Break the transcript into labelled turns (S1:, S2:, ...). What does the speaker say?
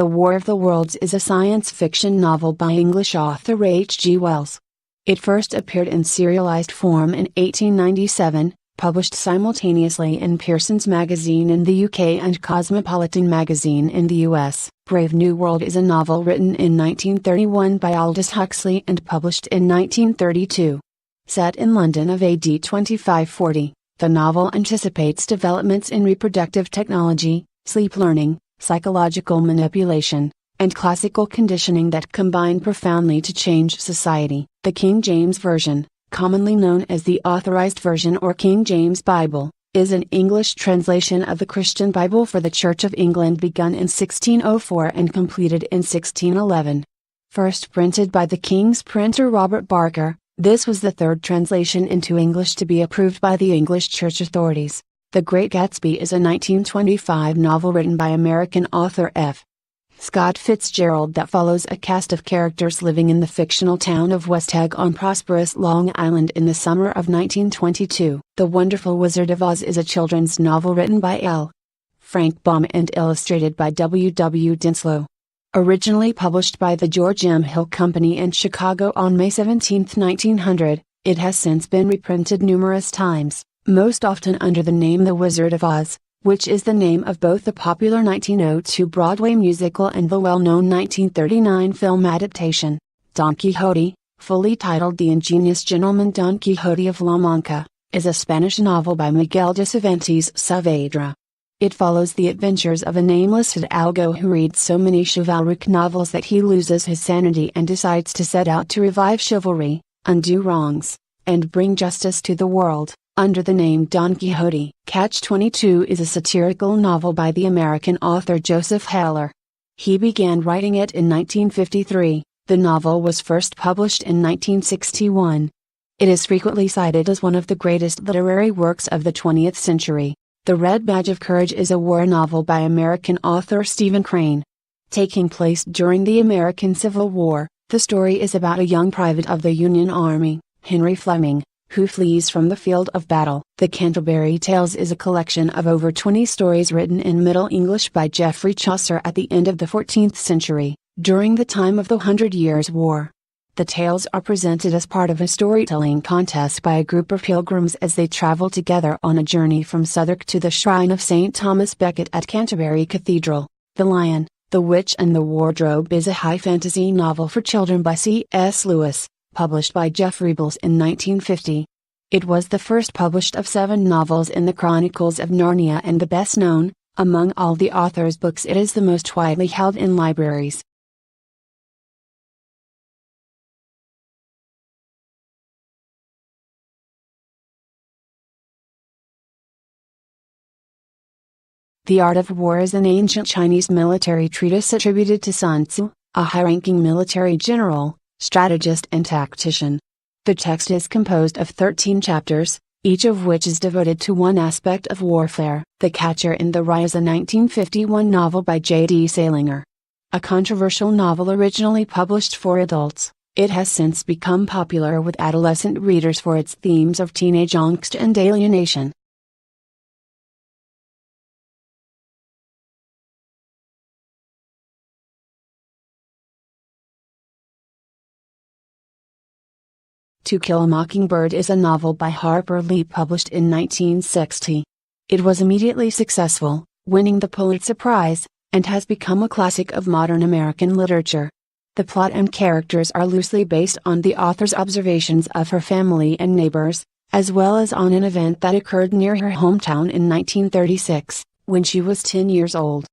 S1: The War of the Worlds is a science fiction novel by English author H. G. Wells. It first appeared in serialized form in 1897, published simultaneously in Pearson's Magazine in the UK and Cosmopolitan Magazine in the US. Brave New World is a novel written in 1931 by Aldous Huxley and published in 1932. Set in London of AD 2540, the novel anticipates developments in reproductive technology, sleep learning, psychological manipulation, and classical conditioning that combine profoundly to change society. The King James Version, commonly known as the Authorized Version or King James Bible, is an English translation of the Christian Bible for the Church of England begun in 1604 and completed in 1611. First printed by the King's printer Robert Barker, this was the third translation into English to be approved by the English Church authorities. The Great Gatsby is a 1925 novel written by American author F. Scott Fitzgerald that follows a cast of characters living in the fictional town of West Egg on prosperous Long Island in the summer of 1922. The Wonderful Wizard of Oz is a children's novel written by L. Frank Baum and illustrated by W. W. Dinslow. Originally published by the George M. Hill Company in Chicago on May 17, 1900, it has since been reprinted numerous times, most often under the name The Wizard of Oz, which is the name of both the popular 1902 Broadway musical and the well-known 1939 film adaptation. Don Quixote, fully titled The Ingenious Gentleman Don Quixote of La Mancha, is a Spanish novel by Miguel de Cervantes Saavedra. It follows the adventures of a nameless hidalgo who reads so many chivalric novels that he loses his sanity and decides to set out to revive chivalry, undo wrongs, and bring justice to the world, under the name Don Quixote. Catch-22 is a satirical novel by the American author Joseph Heller. He began writing it in 1953, the novel was first published in 1961. It is frequently cited as one of the greatest literary works of the 20th century. The Red Badge of Courage is a war novel by American author Stephen Crane. Taking place during the American Civil War, the story is about a young private of the Union Army, Henry Fleming, who flees from the field of battle. The Canterbury Tales is a collection of over 20 stories written in Middle English by Geoffrey Chaucer at the end of the 14th century, during the time of the 100 Years' War. The tales are presented as part of a storytelling contest by a group of pilgrims as they travel together on a journey from Southwark to the shrine of St. Thomas Becket at Canterbury Cathedral. The Lion, the Witch and the Wardrobe is a high fantasy novel for children by C.S. Lewis, published by Jeffrey Bowles in 1950. It was the first published of 7 novels in the Chronicles of Narnia and the best known. Among all the author's books, it is the most widely held in libraries. The Art of War is an ancient Chinese military treatise attributed to Sun Tzu, a high-ranking military general, strategist and tactician. The text is composed of 13 chapters, each of which is devoted to one aspect of warfare. The Catcher in the Rye is a 1951 novel by J.D. Salinger. A controversial novel originally published for adults, it has since become popular with adolescent readers for its themes of teenage angst and alienation. To Kill a Mockingbird is a novel by Harper Lee published in 1960. It was immediately successful, winning the Pulitzer Prize, and has become a classic of modern American literature. The plot and characters are loosely based on the author's observations of her family and neighbors, as well as on an event that occurred near her hometown in 1936, when she was 10 years old.